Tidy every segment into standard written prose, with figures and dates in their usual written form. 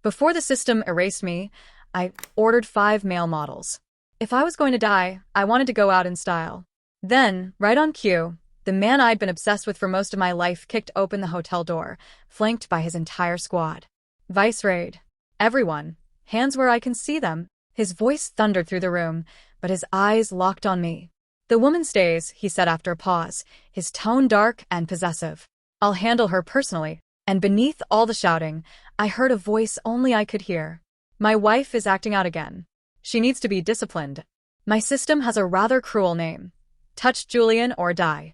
Before the system erased me, I ordered 5 male models. If I was going to die, I wanted to go out in style. Then, right on cue, the man I'd been obsessed with for most of my life kicked open the hotel door, flanked by his entire squad. Vice raid. Everyone. Hands where I can see them. His voice thundered through the room, but his eyes locked on me. The woman stays, he said after a pause, his tone dark and possessive. I'll handle her personally. And beneath all the shouting, I heard a voice only I could hear. My wife is acting out again. She needs to be disciplined. My system has a rather cruel name. Touch Julian or die.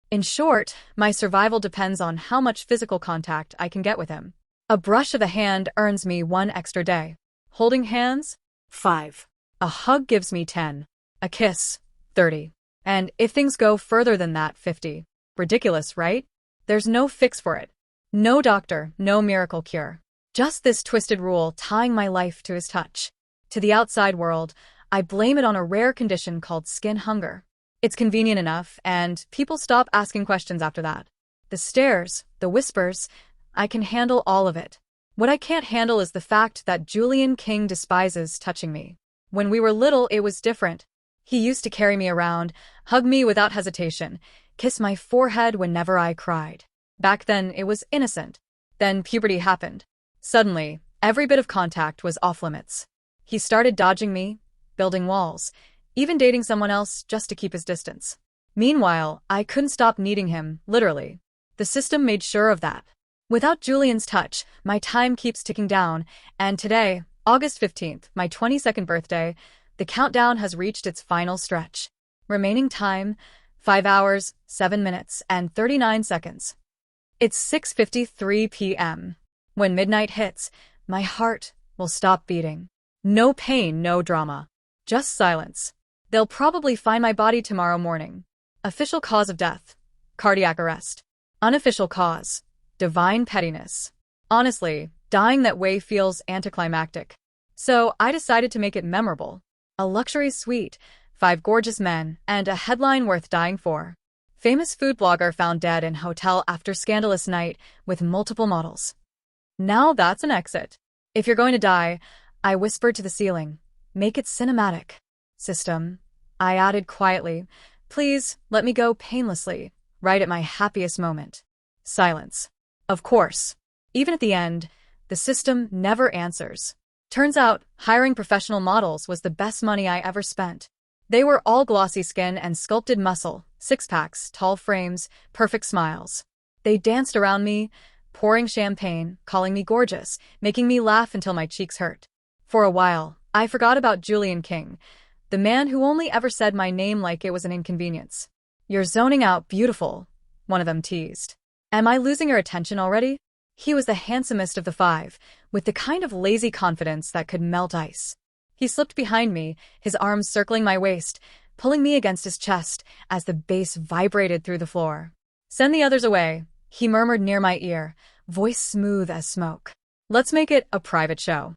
In short, my survival depends on how much physical contact I can get with him. A brush of the hand earns me 1 extra day. Holding hands? 5. A hug gives me 10. A kiss? 30. And if things go further than that, 50. Ridiculous, right? There's no fix for it. No doctor, no miracle cure. Just this twisted rule tying my life to his touch. To the outside world, I blame it on a rare condition called skin hunger. It's convenient enough, and people stop asking questions after that. The stares, the whispers, I can handle all of it. What I can't handle is the fact that Julian King despises touching me. When we were little, it was different. He used to carry me around, hug me without hesitation, kiss my forehead whenever I cried. Back then, it was innocent. Then puberty happened. Suddenly, every bit of contact was off limits. He started dodging me, building walls, even dating someone else just to keep his distance. Meanwhile, I couldn't stop needing him, literally. The system made sure of that. Without Julian's touch, my time keeps ticking down, and today, August 15th, my 22nd birthday, the countdown has reached its final stretch. Remaining time, 5 hours, 7 minutes, and 39 seconds. It's 6:53 p.m. When midnight hits, my heart will stop beating. No pain, no drama. Just silence. They'll probably find my body tomorrow morning. Official cause of death: cardiac arrest. Unofficial cause: divine pettiness. Honestly, dying that way feels anticlimactic. So I decided to make it memorable. A luxury suite, 5 gorgeous men, and a headline worth dying for. Famous food blogger found dead in hotel after scandalous night with multiple models. Now that's an exit. If you're going to die, I whispered to the ceiling, make it cinematic. System, I added quietly, please let me go painlessly, right at my happiest moment. Silence. Of course. Even at the end, the system never answers. Turns out, hiring professional models was the best money I ever spent. They were all glossy skin and sculpted muscle, 6-packs, tall frames, perfect smiles. They danced around me, pouring champagne, calling me gorgeous, making me laugh until my cheeks hurt. For a while, I forgot about Julian King, the man who only ever said my name like it was an inconvenience. You're zoning out, beautiful, one of them teased. Am I losing your attention already? He was the handsomest of the 5, with the kind of lazy confidence that could melt ice. He slipped behind me, his arms circling my waist, pulling me against his chest as the bass vibrated through the floor. Send the others away, he murmured near my ear, voice smooth as smoke. Let's make it a private show.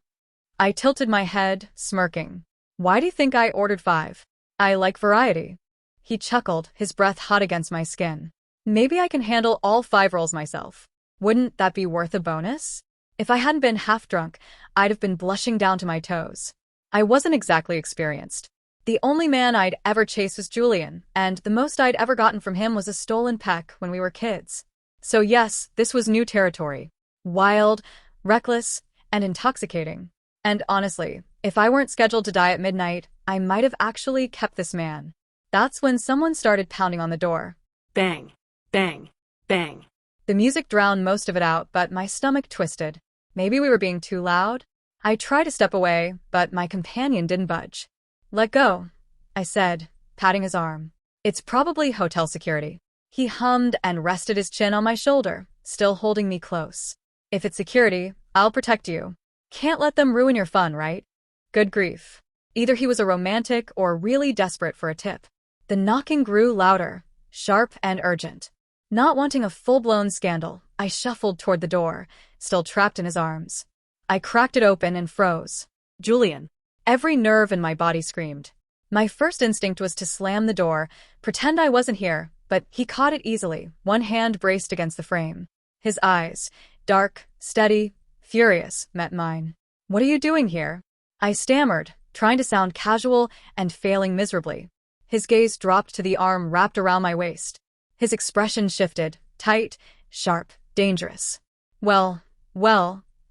I tilted my head, smirking. Why do you think I ordered 5? I like variety. He chuckled, his breath hot against my skin. Maybe I can handle all 5 roles myself. Wouldn't that be worth a bonus? If I hadn't been half drunk, I'd have been blushing down to my toes. I wasn't exactly experienced. The only man I'd ever chased was Julian, and the most I'd ever gotten from him was a stolen peck when we were kids. So yes, this was new territory. Wild, reckless, and intoxicating. And honestly, if I weren't scheduled to die at midnight, I might have actually kept this man. That's when someone started pounding on the door. Bang, bang, bang. The music drowned most of it out, but my stomach twisted. Maybe we were being too loud? I tried to step away, but my companion didn't budge. Let go, I said, patting his arm. It's probably hotel security. He hummed and rested his chin on my shoulder, still holding me close. If it's security, I'll protect you. Can't let them ruin your fun, right? Good grief. Either he was a romantic or really desperate for a tip. The knocking grew louder, sharp and urgent. Not wanting a full-blown scandal, I shuffled toward the door, still trapped in his arms. I cracked it open and froze. Julian. Every nerve in my body screamed. My first instinct was to slam the door, pretend I wasn't here, but he caught it easily, one hand braced against the frame. His eyes, dark, steady, furious, met mine. What are you doing here? I stammered, trying to sound casual and failing miserably. His gaze dropped to the arm wrapped around my waist. His expression shifted, tight, sharp, dangerous. Well,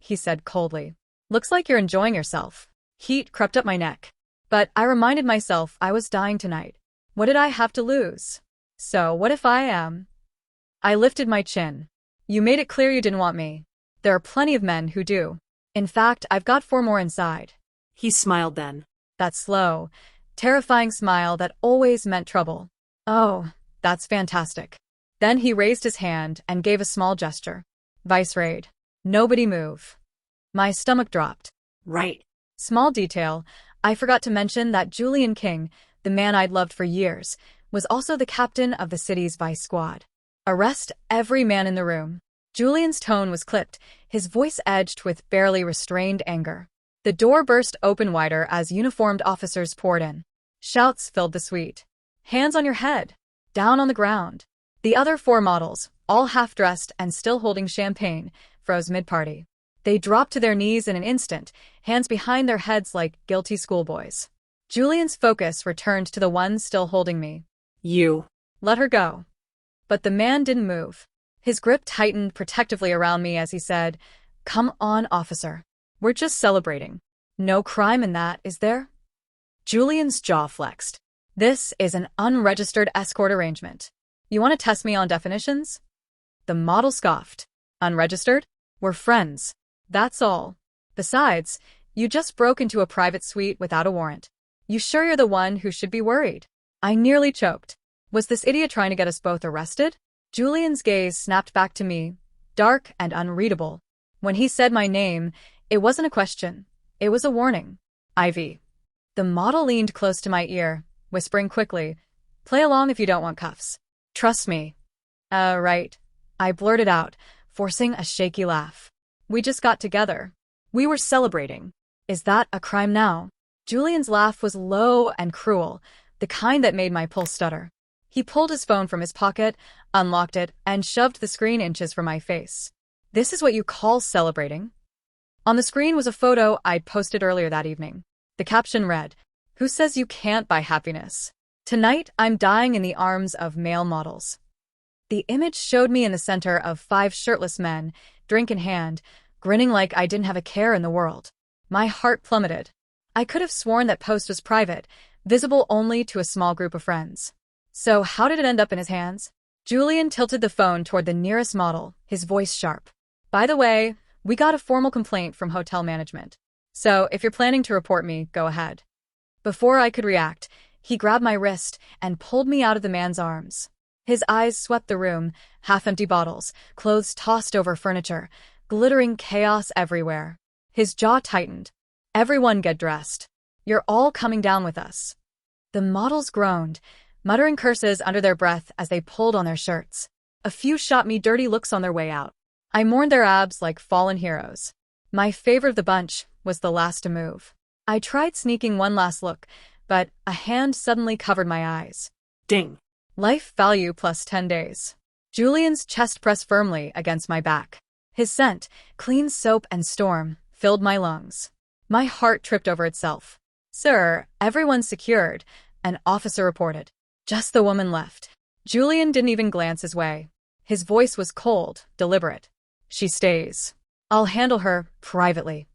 he said coldly. Looks like you're enjoying yourself. Heat crept up my neck. But I reminded myself I was dying tonight. What did I have to lose? So what if I am? I lifted my chin. You made it clear you didn't want me. There are plenty of men who do. In fact, I've got 4 more inside. He smiled then. That slow, terrifying smile that always meant trouble. Oh, that's fantastic. Then he raised his hand and gave a small gesture. Vice Raid. Nobody move. My stomach dropped. Right. Small detail, I forgot to mention that Julian King, the man I'd loved for years, was also the captain of the city's vice squad. Arrest every man in the room. Julian's tone was clipped, his voice edged with barely restrained anger. The door burst open wider as uniformed officers poured in. Shouts filled the suite. Hands on your head. Down on the ground. The other 4 models, all half-dressed and still holding champagne, froze mid-party. They dropped to their knees in an instant, hands behind their heads like guilty schoolboys. Julian's focus returned to the one still holding me. You. Let her go. But the man didn't move. His grip tightened protectively around me as he said, Come on, officer. We're just celebrating. No crime in that, is there? Julian's jaw flexed. This is an unregistered escort arrangement. You want to test me on definitions? The model scoffed. Unregistered? We're friends. That's all. Besides, you just broke into a private suite without a warrant. You sure you're the one who should be worried? I nearly choked. Was this idiot trying to get us both arrested? Julian's gaze snapped back to me, dark and unreadable. When he said my name, it wasn't a question. It was a warning. Ivy. The model leaned close to my ear, whispering quickly, Play along if you don't want cuffs. Trust me. Right. I blurted out, forcing a shaky laugh. We just got together. We were celebrating. Is that a crime now? Julian's laugh was low and cruel, the kind that made my pulse stutter. He pulled his phone from his pocket, unlocked it, and shoved the screen inches from my face. This is what you call celebrating? On the screen was a photo I'd posted earlier that evening. The caption read, Who says you can't buy happiness? Tonight, I'm dying in the arms of male models. The image showed me in the center of 5 shirtless men, drink in hand, grinning like I didn't have a care in the world. My heart plummeted. I could have sworn that post was private, visible only to a small group of friends. So how did it end up in his hands? Julian tilted the phone toward the nearest model, his voice sharp. By the way, we got a formal complaint from hotel management. So if you're planning to report me, go ahead. Before I could react, he grabbed my wrist and pulled me out of the man's arms. His eyes swept the room, half-empty bottles, clothes tossed over furniture, glittering chaos everywhere. His jaw tightened. Everyone get dressed. You're all coming down with us. The models groaned, muttering curses under their breath as they pulled on their shirts. A few shot me dirty looks on their way out. I mourned their abs like fallen heroes. My favorite of the bunch was the last to move. I tried sneaking one last look, but a hand suddenly covered my eyes. Ding. Life value plus 10 days. Julian's chest pressed firmly against my back. His scent, clean soap and storm, filled my lungs. My heart tripped over itself. Sir, everyone's secured, an officer reported. Just the woman left. Julian didn't even glance his way. His voice was cold, deliberate. She stays. I'll handle her privately.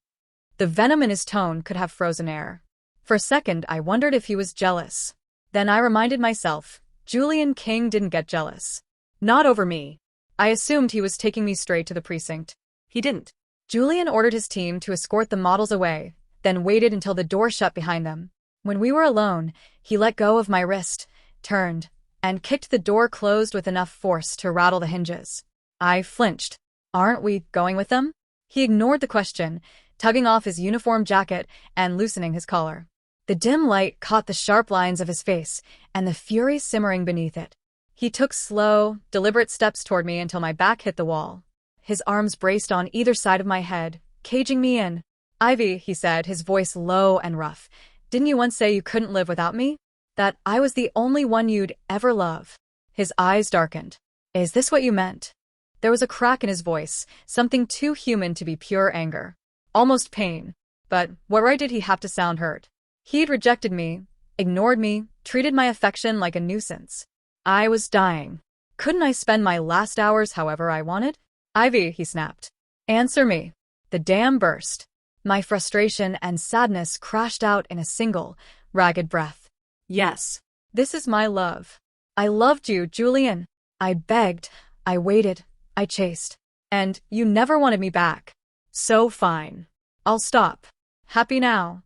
The venom in his tone could have frozen air. For a second, I wondered if he was jealous. Then I reminded myself, Julian King didn't get jealous. Not over me. I assumed he was taking me straight to the precinct. He didn't. Julian ordered his team to escort the models away, then waited until the door shut behind them. When we were alone, he let go of my wrist, turned, and kicked the door closed with enough force to rattle the hinges. I flinched. Aren't we going with them? He ignored the question, tugging off his uniform jacket and loosening his collar. The dim light caught the sharp lines of his face and the fury simmering beneath it. He took slow, deliberate steps toward me until my back hit the wall. His arms braced on either side of my head, caging me in. Ivy, he said, his voice low and rough, didn't you once say you couldn't live without me? That I was the only one you'd ever love? His eyes darkened. Is this what you meant? There was a crack in his voice, something too human to be pure anger. Almost pain. But what right did he have to sound hurt? He'd rejected me, ignored me, treated my affection like a nuisance. I was dying. Couldn't I spend my last hours however I wanted? Ivy, he snapped. Answer me. The dam burst. My frustration and sadness crashed out in a single, ragged breath. Yes. This is my love. I loved you, Julian. I begged, I waited, I chased. And you never wanted me back. So fine. I'll stop. Happy now.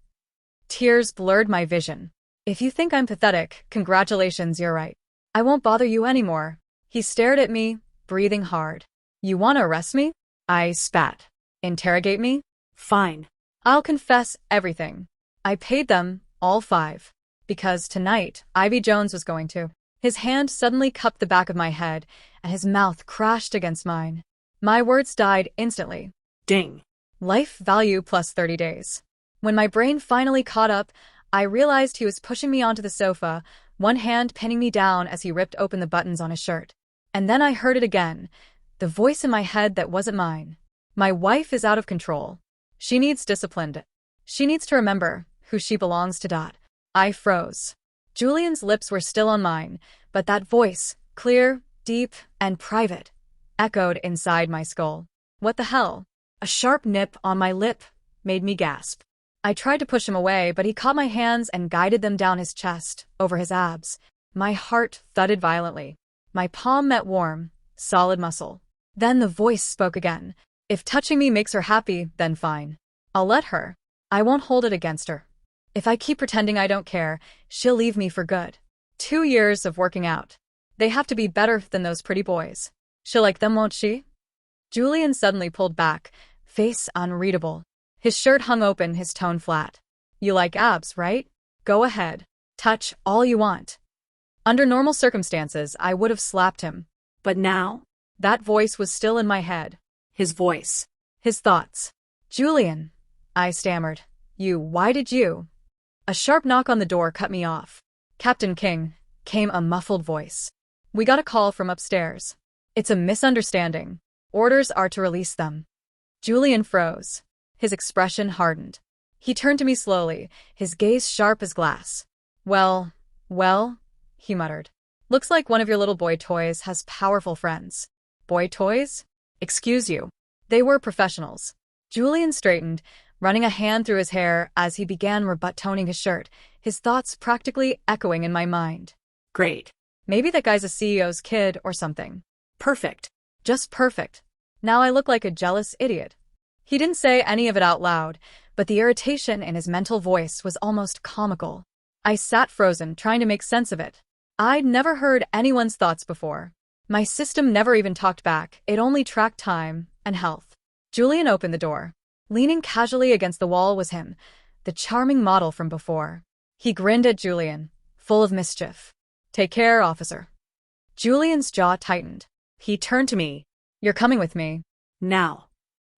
Tears blurred my vision. If you think I'm pathetic, congratulations, you're right. I won't bother you anymore. He stared at me, breathing hard. You want to arrest me? I spat. Interrogate me? Fine. I'll confess everything. I paid them, all 5. Because tonight, Ivy Jones was going to. His hand suddenly cupped the back of my head, and his mouth crashed against mine. My words died instantly. Ding. Life value plus 30 days. When my brain finally caught up, I realized he was pushing me onto the sofa, one hand pinning me down as he ripped open the buttons on his shirt. And then I heard it again, the voice in my head that wasn't mine. My wife is out of control. She needs disciplined. She needs to remember who she belongs to. I froze. Julian's lips were still on mine, but that voice, clear, deep, and private, echoed inside my skull. What the hell? A sharp nip on my lip made me gasp. I tried to push him away, but he caught my hands and guided them down his chest, over his abs. My heart thudded violently. My palm met warm, solid muscle. Then the voice spoke again. If touching me makes her happy, then fine. I'll let her. I won't hold it against her. If I keep pretending I don't care, she'll leave me for good. 2 years of working out. They have to be better than those pretty boys. She'll like them, won't she? Julian suddenly pulled back, face unreadable. His shirt hung open, his tone flat. You like abs, right? Go ahead. Touch all you want. Under normal circumstances, I would have slapped him. But now? That voice was still in my head. His voice. His thoughts. Julian, I stammered. Why did you? A sharp knock on the door cut me off. Captain King, came a muffled voice. We got a call from upstairs. It's a misunderstanding. Orders are to release them. Julian froze. His expression hardened. He turned to me slowly, his gaze sharp as glass. Well, he muttered. Looks like one of your little boy toys has powerful friends. Boy toys? Excuse you. They were professionals. Julian straightened, running a hand through his hair as he began rebuttoning his shirt, his thoughts practically echoing in my mind. Great. Maybe that guy's a CEO's kid or something. Perfect. Just perfect. Now I look like a jealous idiot. He didn't say any of it out loud, but the irritation in his mental voice was almost comical. I sat frozen, trying to make sense of it. I'd never heard anyone's thoughts before. My system never even talked back, it only tracked time and health. Julian opened the door. Leaning casually against the wall was him, the charming model from before. He grinned at Julian, full of mischief. Take care, officer. Julian's jaw tightened. He turned to me. You're coming with me. Now.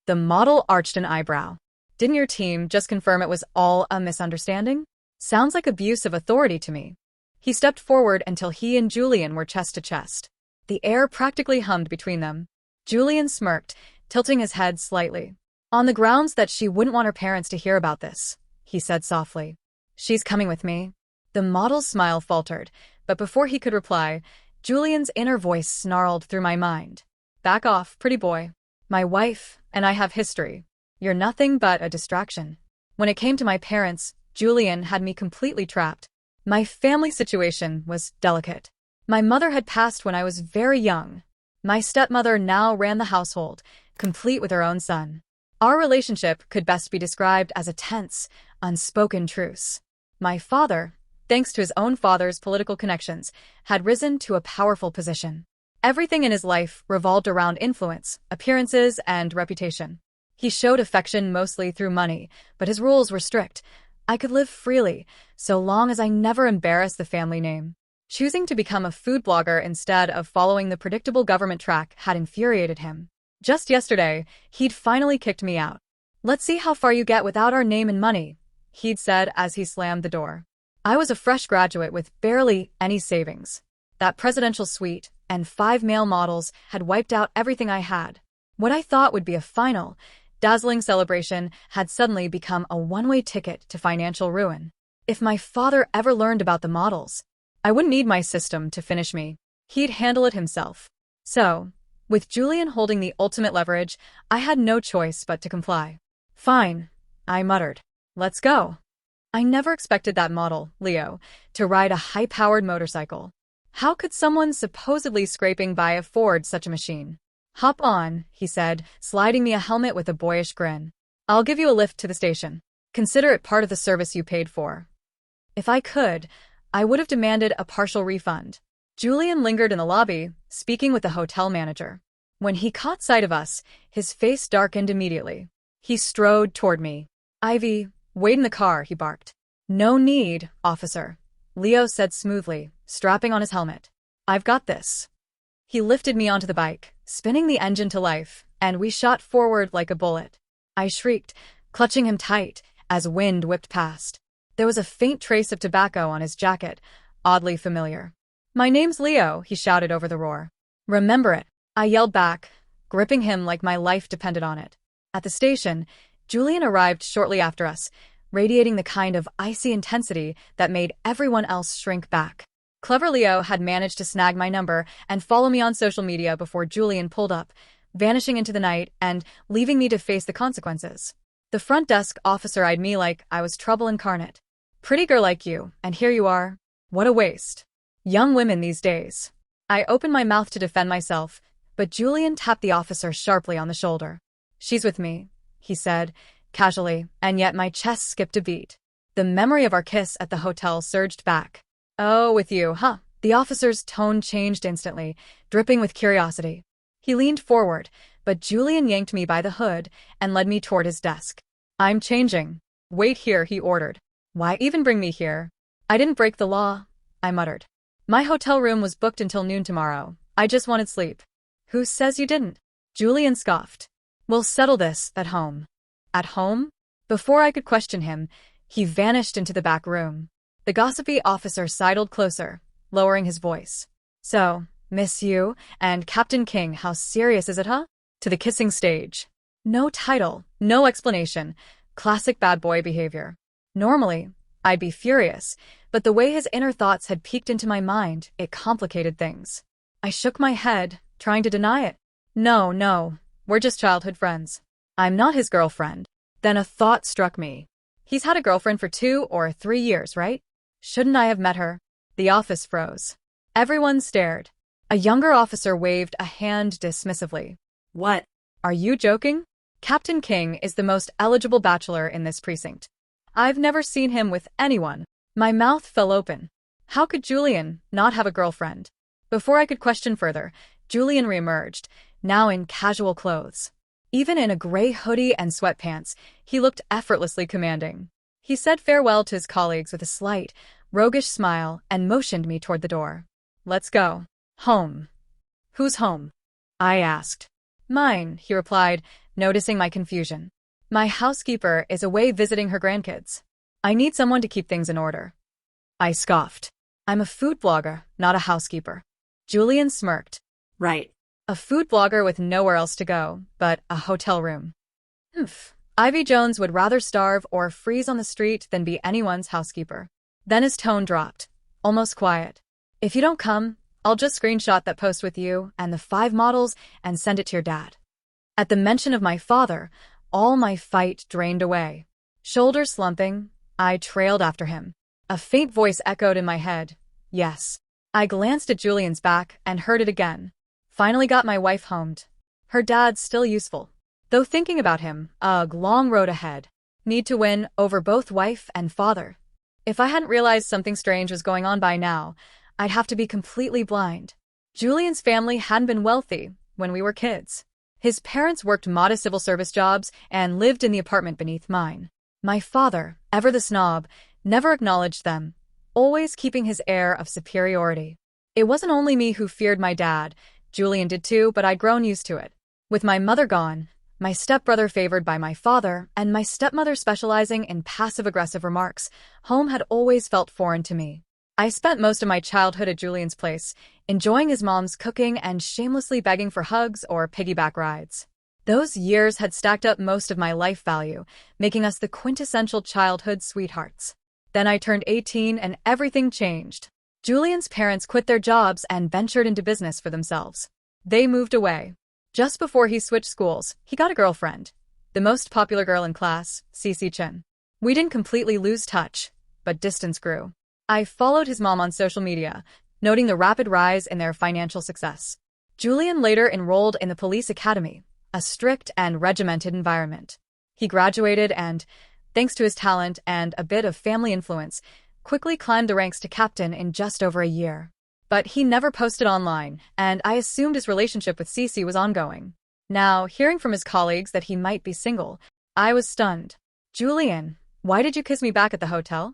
The model arched an eyebrow. Didn't your team just confirm it was all a misunderstanding? Sounds like abuse of authority to me. He stepped forward until he and Julian were chest to chest. The air practically hummed between them. Julian smirked, tilting his head slightly. On the grounds that she wouldn't want her parents to hear about this, he said softly. She's coming with me. The model's smile faltered, but before he could reply, Julian's inner voice snarled through my mind. Back off, pretty boy. My wife and I have history. You're nothing but a distraction. When it came to my parents, Julian had me completely trapped. My family situation was delicate. My mother had passed when I was very young. My stepmother now ran the household, complete with her own son. Our relationship could best be described as a tense, unspoken truce. My father, thanks to his own father's political connections, had risen to a powerful position. Everything in his life revolved around influence, appearances, and reputation. He showed affection mostly through money, but his rules were strict. I could live freely, so long as I never embarrassed the family name. Choosing to become a food blogger instead of following the predictable government track had infuriated him. Just yesterday, he'd finally kicked me out. Let's see how far you get without our name and money, he'd said as he slammed the door. I was a fresh graduate with barely any savings. That presidential suite and 5 male models had wiped out everything I had. What I thought would be a final, dazzling celebration had suddenly become a one-way ticket to financial ruin. If my father ever learned about the models, I wouldn't need my system to finish me. He'd handle it himself. So, with Julian holding the ultimate leverage, I had no choice but to comply. Fine, I muttered. Let's go. I never expected that model, Leo, to ride a high-powered motorcycle. How could someone supposedly scraping by afford such a machine? Hop on, he said, sliding me a helmet with a boyish grin. I'll give you a lift to the station. Consider it part of the service you paid for. If I could, I would have demanded a partial refund. Julian lingered in the lobby, speaking with the hotel manager. When he caught sight of us, his face darkened immediately. He strode toward me. Ivy, wait in the car, he barked. No need, officer, Leo said smoothly, strapping on his helmet. I've got this. He lifted me onto the bike, spinning the engine to life, and we shot forward like a bullet. I shrieked, clutching him tight, as wind whipped past. There was a faint trace of tobacco on his jacket, oddly familiar. My name's Leo, he shouted over the roar. Remember it, I yelled back, gripping him like my life depended on it. At the station, Julian arrived shortly after us, radiating the kind of icy intensity that made everyone else shrink back. Clever Leo had managed to snag my number and follow me on social media before Julian pulled up, vanishing into the night and leaving me to face the consequences. The front desk officer eyed me like I was trouble incarnate. Pretty girl like you, and here you are. What a waste. Young women these days. I opened my mouth to defend myself, but Julian tapped the officer sharply on the shoulder. She's with me, he said, casually, and yet my chest skipped a beat. The memory of our kiss at the hotel surged back. Oh, with you, huh? The officer's tone changed instantly, dripping with curiosity. He leaned forward, but Julian yanked me by the hood and led me toward his desk. I'm changing. Wait here, he ordered. Why even bring me here? I didn't break the law, I muttered. My hotel room was booked until noon tomorrow. I just wanted sleep. Who says you didn't? Julian scoffed. We'll settle this at home. At home? Before I could question him, he vanished into the back room. The gossipy officer sidled closer, lowering his voice. So, Miss You and Captain King, how serious is it, huh? To the kissing stage. No title, no explanation. Classic bad boy behavior. Normally, I'd be furious, but the way his inner thoughts had peeked into my mind, it complicated things. I shook my head, trying to deny it. No, we're just childhood friends. I'm not his girlfriend. Then a thought struck me. He's had a girlfriend for 2 or 3 years, right? Shouldn't I have met her? The office froze. Everyone stared. A younger officer waved a hand dismissively. What? Are you joking? Captain King is the most eligible bachelor in this precinct. I've never seen him with anyone. My mouth fell open. How could Julian not have a girlfriend? Before I could question further, Julian reemerged, now in casual clothes. Even in a gray hoodie and sweatpants, he looked effortlessly commanding. He said farewell to his colleagues with a slight, roguish smile and motioned me toward the door. Let's go. Home. Who's home? I asked. Mine, he replied, noticing my confusion. My housekeeper is away visiting her grandkids. I need someone to keep things in order. I scoffed. I'm a food blogger, not a housekeeper. Julian smirked. Right. A food blogger with nowhere else to go, but a hotel room. Ivy Jones would rather starve or freeze on the street than be anyone's housekeeper. Then his tone dropped, almost quiet. If you don't come, I'll just screenshot that post with you and the 5 models and send it to your dad. At the mention of my father, all my fight drained away. Shoulders slumping, I trailed after him. A faint voice echoed in my head. Yes. I glanced at Julian's back and heard it again. Finally got my wife homed. Her dad's still useful. Though thinking about him, ugh, long road ahead. Need to win over both wife and father. If I hadn't realized something strange was going on by now, I'd have to be completely blind. Julian's family hadn't been wealthy when we were kids. His parents worked modest civil service jobs and lived in the apartment beneath mine. My father, ever the snob, never acknowledged them, always keeping his air of superiority. It wasn't only me who feared my dad. Julian did too, but I'd grown used to it. With my mother gone, my stepbrother favored by my father, and my stepmother specializing in passive-aggressive remarks, home had always felt foreign to me. I spent most of my childhood at Julian's place, enjoying his mom's cooking and shamelessly begging for hugs or piggyback rides. Those years had stacked up most of my life value, making us the quintessential childhood sweethearts. Then I turned 18 and everything changed. Julian's parents quit their jobs and ventured into business for themselves. They moved away. Just before he switched schools, he got a girlfriend. The most popular girl in class, Cece Chen. We didn't completely lose touch, but distance grew. I followed his mom on social media, noting the rapid rise in their financial success. Julian later enrolled in the police academy, a strict and regimented environment. He graduated and, thanks to his talent and a bit of family influence, quickly climbed the ranks to captain in just over a year. But he never posted online, and I assumed his relationship with Cece was ongoing. Now, hearing from his colleagues that he might be single, I was stunned. "Julian, why did you kiss me back at the hotel?"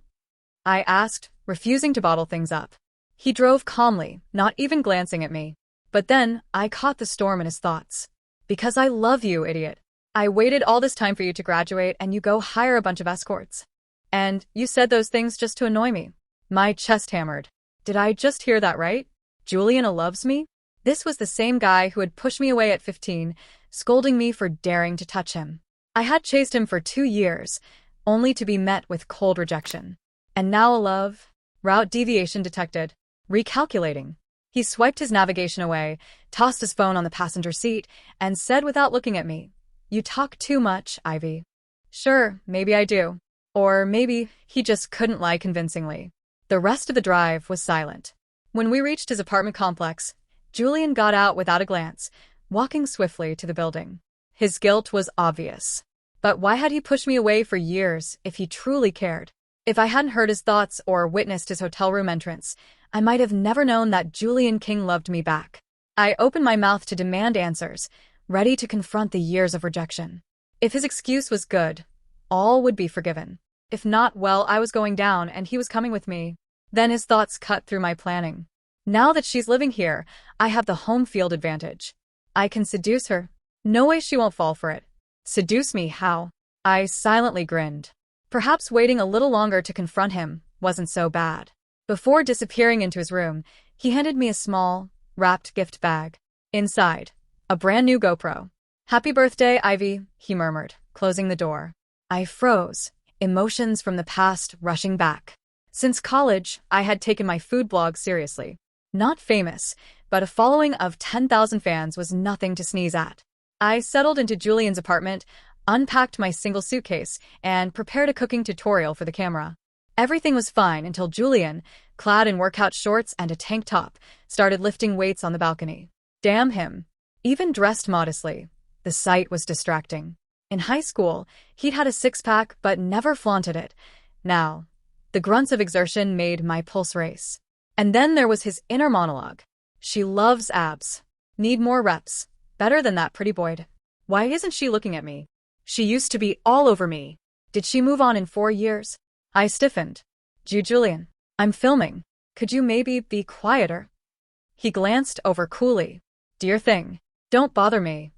I asked, refusing to bottle things up. He drove calmly, not even glancing at me. But then, I caught the storm in his thoughts. "Because I love you, idiot. I waited all this time for you to graduate and you go hire a bunch of escorts. And you said those things just to annoy me." My chest hammered. Did I just hear that right? Julian loves me? This was the same guy who had pushed me away at 15, scolding me for daring to touch him. I had chased him for 2 years, only to be met with cold rejection. And now a love? Route deviation detected. Recalculating. He swiped his navigation away, tossed his phone on the passenger seat, and said without looking at me, "You talk too much, Ivy." Sure, maybe I do. Or maybe he just couldn't lie convincingly. The rest of the drive was silent. When we reached his apartment complex, Julian got out without a glance, walking swiftly to the building. His guilt was obvious. But why had he pushed me away for years if he truly cared? If I hadn't heard his thoughts or witnessed his hotel room entrance, I might have never known that Julian King loved me back. I opened my mouth to demand answers, ready to confront the years of rejection. If his excuse was good, all would be forgiven. If not, well, I was going down and he was coming with me. Then his thoughts cut through my planning. Now that she's living here, I have the home field advantage. I can seduce her. No way she won't fall for it. Seduce me, how? I silently grinned. Perhaps waiting a little longer to confront him wasn't so bad. Before disappearing into his room, he handed me a small, wrapped gift bag. Inside, a brand new GoPro. "Happy birthday, Ivy," he murmured, closing the door. I froze, emotions from the past rushing back. Since college, I had taken my food blog seriously. Not famous, but a following of 10,000 fans was nothing to sneeze at. I settled into Julian's apartment, unpacked my single suitcase, and prepared a cooking tutorial for the camera. Everything was fine until Julian, clad in workout shorts and a tank top, started lifting weights on the balcony. Damn him. Even dressed modestly, the sight was distracting. In high school, he'd had a six-pack but never flaunted it. Now, the grunts of exertion made my pulse race. And then there was his inner monologue. "She loves abs. Need more reps. Better than that pretty boy. Why isn't she looking at me? She used to be all over me. Did she move on in 4 years?" I stiffened. Julian, I'm filming. Could you maybe be quieter?" He glanced over coolly. "Dear thing. Don't bother me."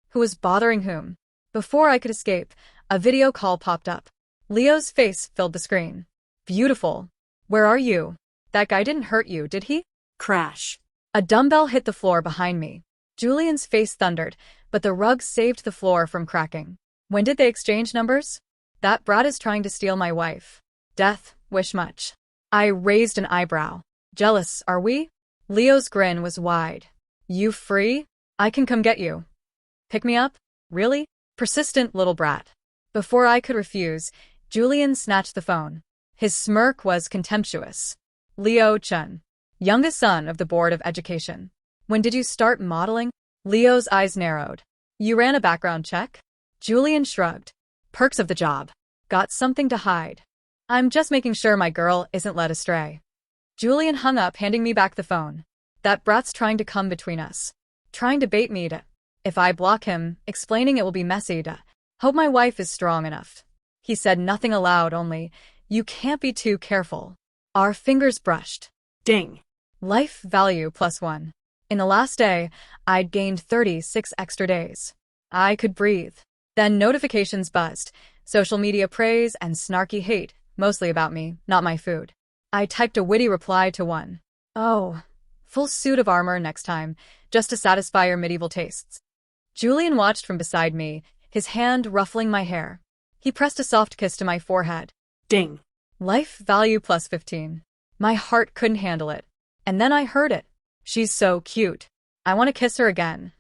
Who was bothering whom? Before I could escape, a video call popped up. Leo's face filled the screen. "Beautiful. Where are you? That guy didn't hurt you, did he?" Crash. A dumbbell hit the floor behind me. Julian's face thundered, but the rug saved the floor from cracking. When did they exchange numbers? That brat is trying to steal my wife. Death, wish much. I raised an eyebrow. Jealous, are we? Leo's grin was wide. "You free? I can come get you." "Pick me up? Really?" Persistent little brat. Before I could refuse, Julian snatched the phone. His smirk was contemptuous. "Leo Chun, youngest son of the Board of Education. When did you start modeling?" Leo's eyes narrowed. "You ran a background check?" Julian shrugged. "Perks of the job. Got something to hide. I'm just making sure my girl isn't led astray." Julian hung up, handing me back the phone. "That brat's trying to come between us. Trying to bait me to, if I block him, explaining it will be messy to, hope my wife is strong enough." He said nothing aloud, only, "You can't be too careful." Our fingers brushed. Ding. Life value +1. In the last day, I'd gained 36 extra days. I could breathe. Then notifications buzzed, social media praise and snarky hate, mostly about me, not my food. I typed a witty reply to one. "Oh, full suit of armor next time, just to satisfy your medieval tastes." Julian watched from beside me, his hand ruffling my hair. He pressed a soft kiss to my forehead. Ding. Life value plus 15. My heart couldn't handle it. And then I heard it. She's so cute. I want to kiss her again.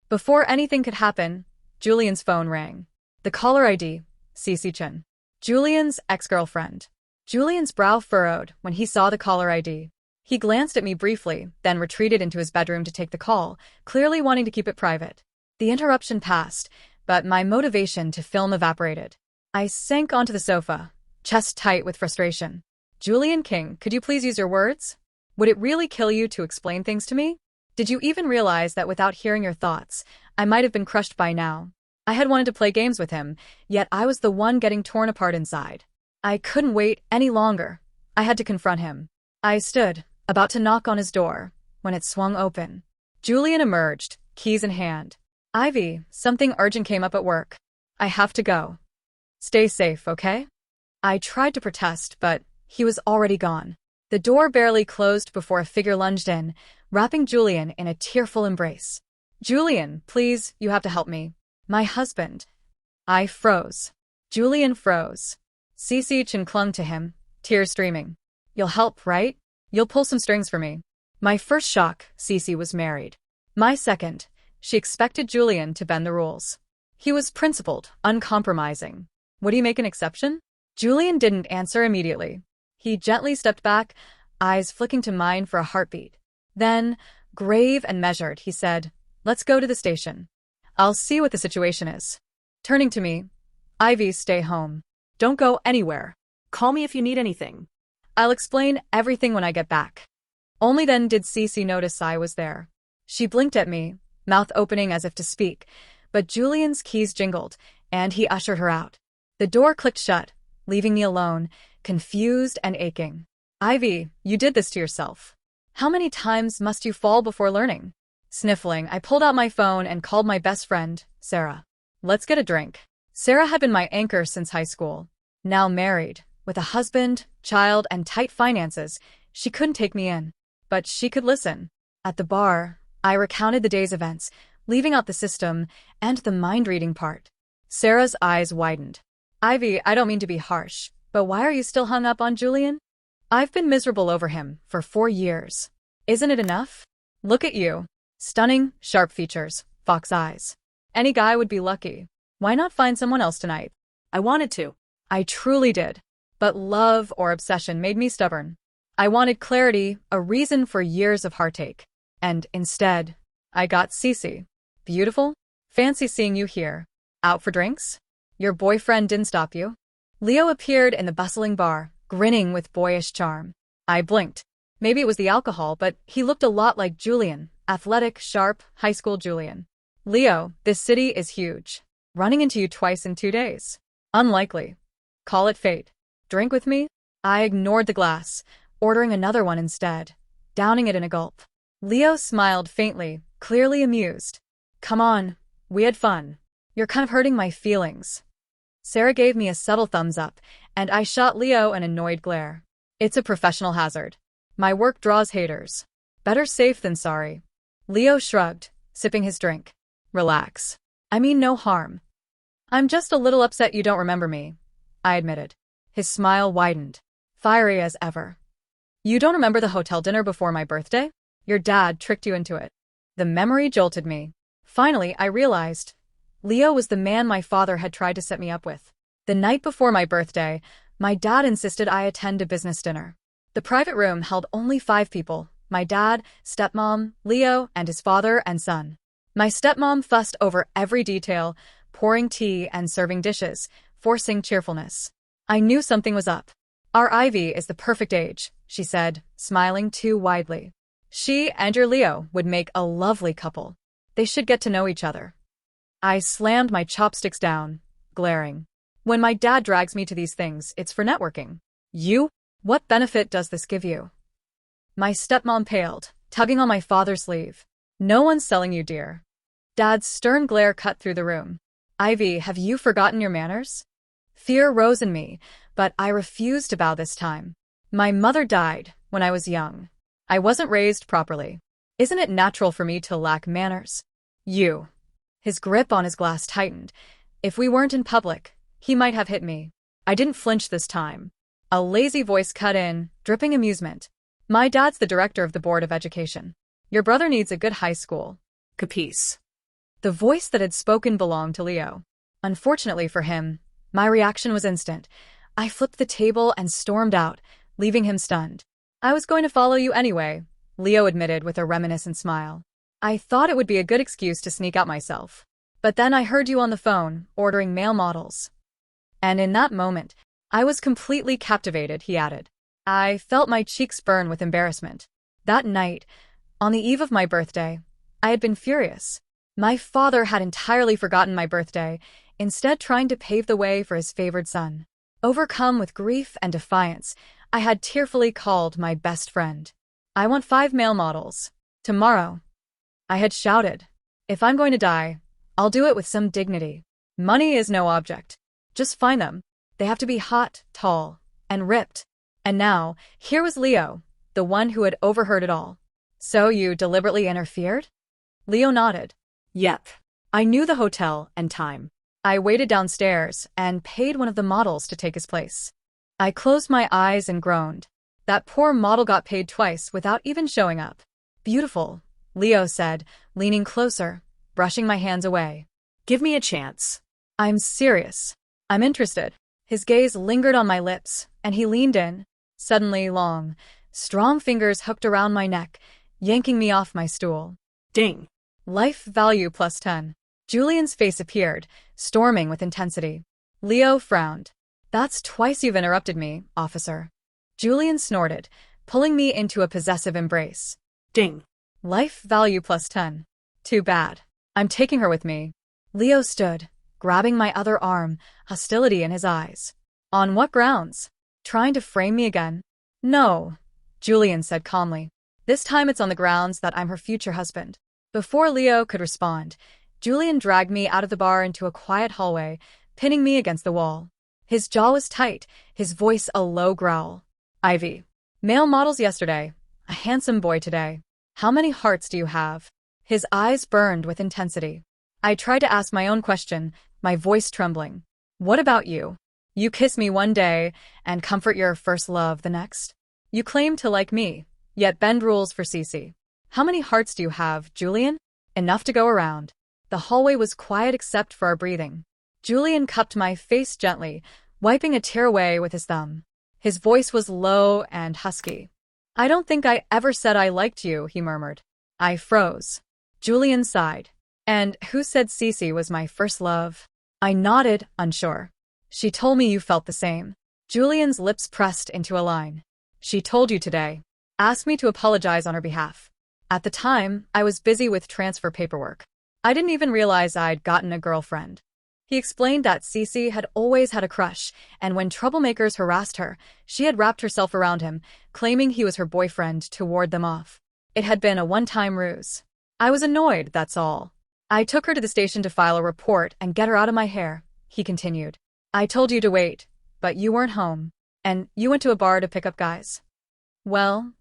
Before anything could happen, Julian's phone rang. The caller ID, Cece Chen. Julian's ex-girlfriend. Julian's brow furrowed when he saw the caller ID. He glanced at me briefly, then retreated into his bedroom to take the call, clearly wanting to keep it private. The interruption passed, but my motivation to film evaporated. I sank onto the sofa, chest tight with frustration. Julian King, could you please use your words? Would it really kill you to explain things to me? Did you even realize that without hearing your thoughts, I might have been crushed by now? I had wanted to play games with him, yet I was the one getting torn apart inside. I couldn't wait any longer. I had to confront him. I stood, about to knock on his door, when it swung open. Julian emerged, keys in hand. Ivy, something urgent came up at work. I have to go. Stay safe, okay? I tried to protest, but he was already gone. The door barely closed before a figure lunged in, wrapping Julian in a tearful embrace. Julian, please, you have to help me. My husband. I froze. Julian froze. Cece Chen clung to him, tears streaming. You'll help, right? You'll pull some strings for me. My first shock, Cece was married. My second, she expected Julian to bend the rules. He was principled, uncompromising. Would he make an exception? Julian didn't answer immediately. He gently stepped back, eyes flicking to mine for a heartbeat. Then, grave and measured, he said, "Let's go to the station. I'll see what the situation is." Turning to me, "Ivy, stay home. Don't go anywhere. Call me if you need anything. I'll explain everything when I get back." Only then did Cece notice I was there. She blinked at me, mouth opening as if to speak, but Julian's keys jingled, and he ushered her out. The door clicked shut, leaving me alone, confused and aching. "Ivy, you did this to yourself. How many times must you fall before learning?" Sniffling, I pulled out my phone and called my best friend, Sarah. "Let's get a drink." Sarah had been my anchor since high school. Now married, with a husband, child, and tight finances, she couldn't take me in. But she could listen. At the bar, I recounted the day's events, leaving out the system and the mind-reading part. Sarah's eyes widened. "Ivy, I don't mean to be harsh, but why are you still hung up on Julian? I've been miserable over him for 4 years. Isn't it enough? Look at you. Stunning, sharp features, fox eyes. Any guy would be lucky. Why not find someone else tonight?" I wanted to. I truly did. But love or obsession made me stubborn. I wanted clarity, a reason for years of heartache. And instead, I got Cece. Beautiful? Fancy seeing you here. Out for drinks? Your boyfriend didn't stop you? Leo appeared in the bustling bar, grinning with boyish charm. I blinked. Maybe it was the alcohol, but he looked a lot like Julian, athletic, sharp, high school Julian. "Leo, this city is huge. Running into you twice in 2 days. Unlikely. Call it fate. Drink with me?" I ignored the glass, ordering another one instead, downing it in a gulp. Leo smiled faintly, clearly amused. "Come on, we had fun. You're kind of hurting my feelings." Sarah gave me a subtle thumbs up, and I shot Leo an annoyed glare. It's a professional hazard. My work draws haters. Better safe than sorry. Leo shrugged, sipping his drink. "Relax. I mean no harm. I'm just a little upset you don't remember me," I admitted. His smile widened, fiery as ever. "You don't remember the hotel dinner before my birthday? Your dad tricked you into it." The memory jolted me. Finally, I realized Leo was the man my father had tried to set me up with. The night before my birthday, my dad insisted I attend a business dinner. The private room held only 5 people: my dad, stepmom, Leo, and his father and son. My stepmom fussed over every detail, pouring tea and serving dishes, forcing cheerfulness. I knew something was up. "Our Ivy is the perfect age," she said, smiling too widely. "She and your Leo would make a lovely couple. They should get to know each other." I slammed my chopsticks down, glaring. When my dad drags me to these things, it's for networking. You? What benefit does this give you? My stepmom paled, tugging on my father's sleeve. "No one's selling you, dear." Dad's stern glare cut through the room. "Ivy, have you forgotten your manners?" Fear rose in me, but I refused to bow this time. My mother died when I was young. I wasn't raised properly. Isn't it natural for me to lack manners? You. His grip on his glass tightened. If we weren't in public, he might have hit me. I didn't flinch this time. A lazy voice cut in, dripping amusement. My dad's the director of the Board of Education. Your brother needs a good high school. Capice. The voice that had spoken belonged to Leo. Unfortunately for him, my reaction was instant. I flipped the table and stormed out, leaving him stunned. I was going to follow you anyway, Leo admitted with a reminiscent smile. I thought it would be a good excuse to sneak out myself. But then I heard you on the phone, ordering male models. And in that moment, I was completely captivated, he added. I felt my cheeks burn with embarrassment. That night, on the eve of my birthday, I had been furious. My father had entirely forgotten my birthday, instead trying to pave the way for his favored son. Overcome with grief and defiance, I had tearfully called my best friend. I want 5 male models. Tomorrow. I had shouted. If I'm going to die, I'll do it with some dignity. Money is no object. Just find them. They have to be hot, tall, and ripped. And now, here was Leo, the one who had overheard it all. So you deliberately interfered? Leo nodded. Yep. I knew the hotel and time. I waited downstairs and paid one of the models to take his place. I closed my eyes and groaned. That poor model got paid twice without even showing up. Beautiful, Leo said, leaning closer, brushing my hands away. Give me a chance. I'm serious. I'm interested. His gaze lingered on my lips, and he leaned in. Suddenly long, strong fingers hooked around my neck, yanking me off my stool. Ding. Life value plus 10. Julian's face appeared, storming with intensity. Leo frowned. That's twice you've interrupted me, officer. Julian snorted, pulling me into a possessive embrace. Ding. Life value plus 10. Too bad. I'm taking her with me. Leo stood, grabbing my other arm, hostility in his eyes. On what grounds? Trying to frame me again? No, Julian said calmly. This time it's on the grounds that I'm her future husband. Before Leo could respond, Julian dragged me out of the bar into a quiet hallway, pinning me against the wall. His jaw was tight, his voice a low growl. Ivy. Male models yesterday. A handsome boy today. How many hearts do you have? His eyes burned with intensity. I tried to ask my own question, my voice trembling. What about you? You kiss me one day and comfort your first love the next? You claim to like me, yet bend rules for Cece. How many hearts do you have, Julian? Enough to go around. The hallway was quiet except for our breathing. Julian cupped my face gently, wiping a tear away with his thumb. His voice was low and husky. I don't think I ever said I liked you, he murmured. I froze. Julian sighed. And who said Cece was my first love? I nodded, unsure. She told me you felt the same. Julian's lips pressed into a line. She told you today. Asked me to apologize on her behalf. At the time, I was busy with transfer paperwork. I didn't even realize I'd gotten a girlfriend. He explained that Cece had always had a crush, and when troublemakers harassed her, she had wrapped herself around him, claiming he was her boyfriend to ward them off. It had been a one-time ruse. I was annoyed, that's all. I took her to the station to file a report and get her out of my hair, he continued. I told you to wait, but you weren't home, and you went to a bar to pick up guys. Well,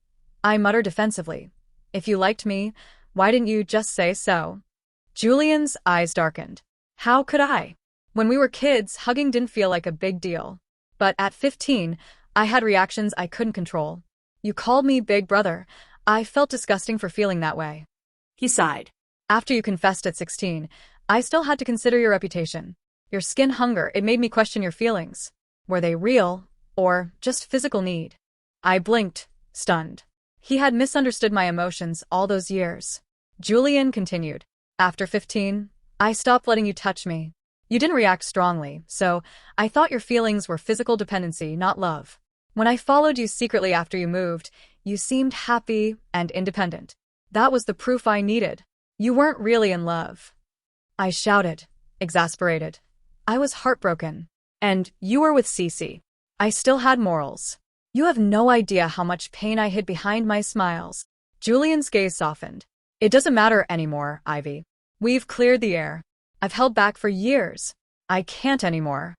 I muttered defensively. If you liked me, why didn't you just say so? Julian's eyes darkened. How could I? When we were kids, hugging didn't feel like a big deal. But at 15, I had reactions I couldn't control. You called me big brother. I felt disgusting for feeling that way. He sighed. After you confessed at 16, I still had to consider your reputation. Your skin hunger, it made me question your feelings. Were they real, or just physical need? I blinked, stunned. He had misunderstood my emotions all those years. Julian continued. After 15, I stopped letting you touch me. You didn't react strongly, so I thought your feelings were physical dependency, not love. When I followed you secretly after you moved, you seemed happy and independent. That was the proof I needed. You weren't really in love. I shouted, exasperated. I was heartbroken. And you were with Cece. I still had morals. You have no idea how much pain I hid behind my smiles. Julian's gaze softened. It doesn't matter anymore, Ivy. We've cleared the air. I've held back for years. I can't anymore.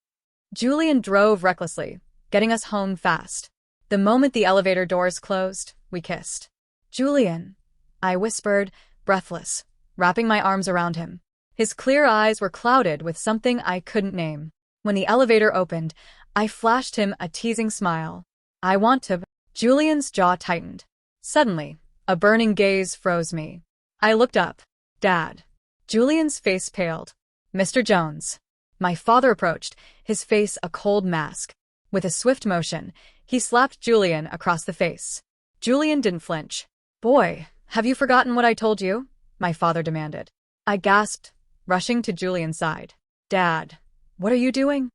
Julian drove recklessly, getting us home fast. The moment the elevator doors closed, we kissed. Julian, I whispered, breathless, wrapping my arms around him. His clear eyes were clouded with something I couldn't name. When the elevator opened, I flashed him a teasing smile. I want to. Julian's jaw tightened. Suddenly, a burning gaze froze me. I looked up. Dad. Julian's face paled. Mr. Jones. My father approached, his face a cold mask. With a swift motion, he slapped Julian across the face. Julian didn't flinch. Boy, have you forgotten what I told you? My father demanded. I gasped, rushing to Julian's side. Dad, what are you doing?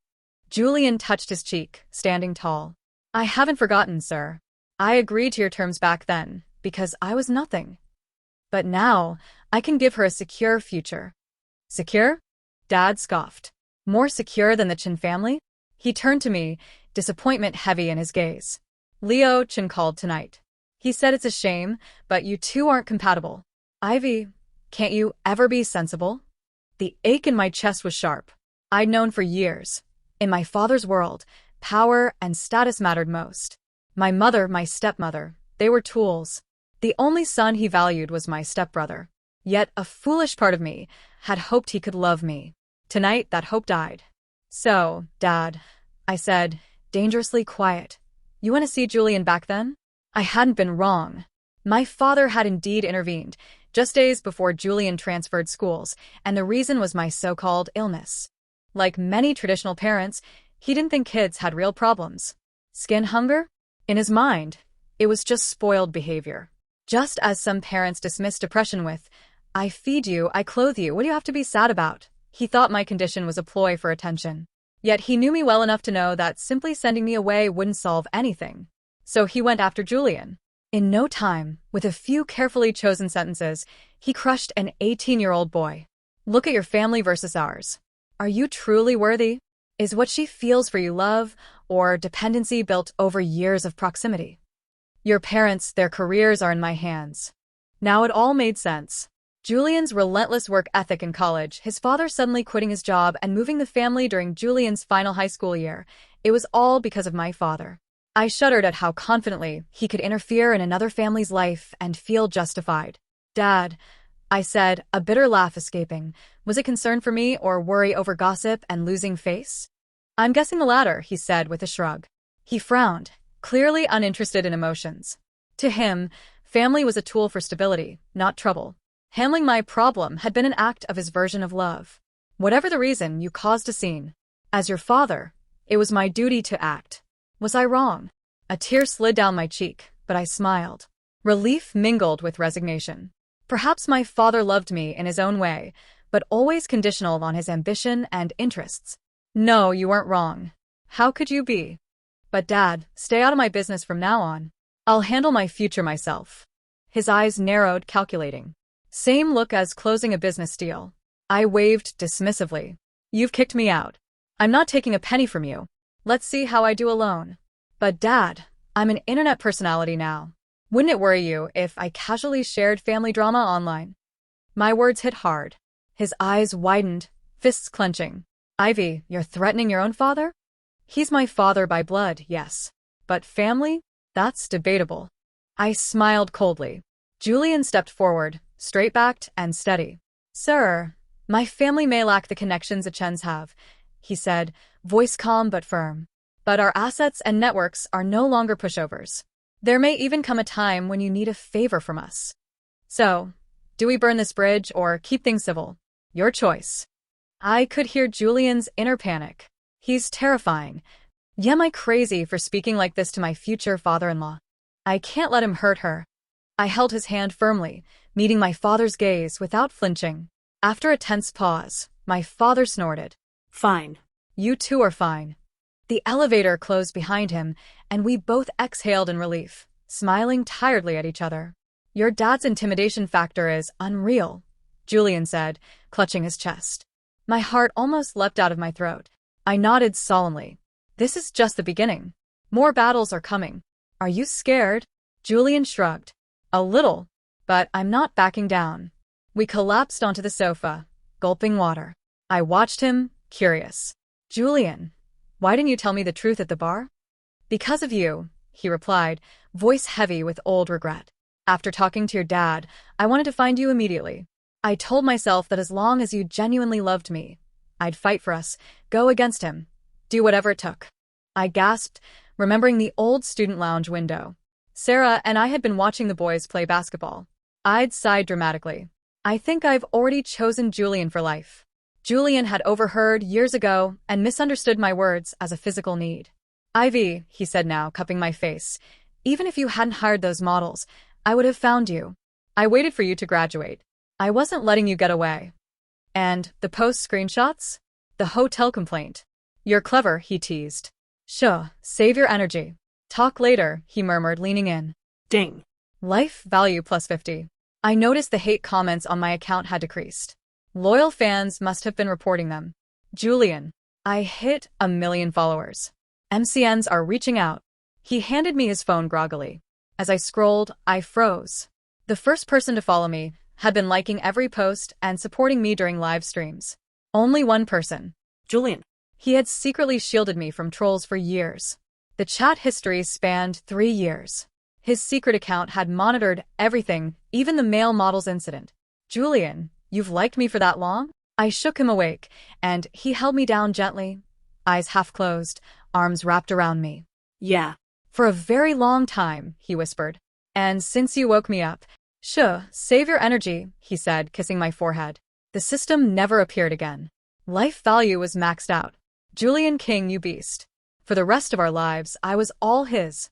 Julian touched his cheek, standing tall. I haven't forgotten, sir. I agreed to your terms back then, because I was nothing. But now, I can give her a secure future. Secure? Dad scoffed. More secure than the Chin family? He turned to me, disappointment heavy in his gaze. Leo Chin called tonight. He said it's a shame, but you two aren't compatible. Ivy, can't you ever be sensible? The ache in my chest was sharp. I'd known for years. In my father's world, power and status mattered most. My mother, my stepmother, they were tools. The only son he valued was my stepbrother. Yet a foolish part of me had hoped he could love me. Tonight, that hope died. So, Dad, I said, dangerously quiet. You want to see Julian back then? I hadn't been wrong. My father had indeed intervened, just days before Julian transferred schools, and the reason was my so-called illness. Like many traditional parents, he didn't think kids had real problems. Skin hunger? In his mind, it was just spoiled behavior. Just as some parents dismiss depression with, I feed you, I clothe you, what do you have to be sad about? He thought my condition was a ploy for attention. Yet he knew me well enough to know that simply sending me away wouldn't solve anything. So he went after Julian. In no time, with a few carefully chosen sentences, he crushed an 18-year-old boy. Look at your family versus ours. Are you truly worthy? Is what she feels for you love, or dependency built over years of proximity? Your parents, their careers are in my hands. Now it all made sense. Julian's relentless work ethic in college, his father suddenly quitting his job and moving the family during Julian's final high school year. It was all because of my father. I shuddered at how confidently he could interfere in another family's life and feel justified. Dad, I said, a bitter laugh escaping. Was it concern for me or worry over gossip and losing face? I'm guessing the latter, he said with a shrug. He frowned, clearly uninterested in emotions. To him, family was a tool for stability, not trouble. Handling my problem had been an act of his version of love. Whatever the reason, you caused a scene. As your father, it was my duty to act. Was I wrong? A tear slid down my cheek, but I smiled. Relief mingled with resignation. Perhaps my father loved me in his own way, but always conditional on his ambition and interests. No, you weren't wrong. How could you be? But Dad, stay out of my business from now on. I'll handle my future myself. His eyes narrowed, calculating. Same look as closing a business deal. I waved dismissively. You've kicked me out. I'm not taking a penny from you. Let's see how I do alone. But Dad, I'm an internet personality now. Wouldn't it worry you if I casually shared family drama online? My words hit hard. His eyes widened, fists clenching. Ivy, you're threatening your own father? He's my father by blood, yes. But family? That's debatable. I smiled coldly. Julian stepped forward, straight-backed and steady. Sir, my family may lack the connections the Chens have, he said, voice calm but firm. But our assets and networks are no longer pushovers. There may even come a time when you need a favor from us. So, do we burn this bridge or keep things civil? Your choice. I could hear Julian's inner panic. He's terrifying. Am I crazy for speaking like this to my future father-in-law? I can't let him hurt her. I held his hand firmly, meeting my father's gaze without flinching. After a tense pause, my father snorted. Fine. You two are fine. The elevator closed behind him, and we both exhaled in relief, smiling tiredly at each other. Your dad's intimidation factor is unreal, Julian said, clutching his chest. My heart almost leapt out of my throat. I nodded solemnly. This is just the beginning. More battles are coming. Are you scared? Julian shrugged. A little, but I'm not backing down. We collapsed onto the sofa, gulping water. I watched him, curious. Julian, why didn't you tell me the truth at the bar? Because of you, he replied, voice heavy with old regret. After talking to your dad, I wanted to find you immediately. I told myself that as long as you genuinely loved me, I'd fight for us, go against him, do whatever it took. I gasped, remembering the old student lounge window. Sarah and I had been watching the boys play basketball. I'd sighed dramatically. I think I've already chosen Julian for life. Julian had overheard years ago and misunderstood my words as a physical need. Ivy, he said now, cupping my face, even if you hadn't hired those models, I would have found you. I waited for you to graduate. I wasn't letting you get away. And the post screenshots? The hotel complaint. You're clever, he teased. Sure, save your energy. Talk later, he murmured, leaning in. Ding. Life value plus 50. I noticed the hate comments on my account had decreased. Loyal fans must have been reporting them. Julian. I hit 1 million followers. MCNs are reaching out. He handed me his phone groggily. As I scrolled, I froze. The first person to follow me had been liking every post and supporting me during live streams. Only one person. Julian. He had secretly shielded me from trolls for years. The chat history spanned 3 years. His secret account had monitored everything, even the male models incident. Julian, you've liked me for that long? I shook him awake, and he held me down gently, eyes half closed, arms wrapped around me. Yeah. For a very long time, he whispered. And since you woke me up, sure, save your energy, he said, kissing my forehead. The system never appeared again. Life value was maxed out. Julian King, you beast. For the rest of our lives, I was all his.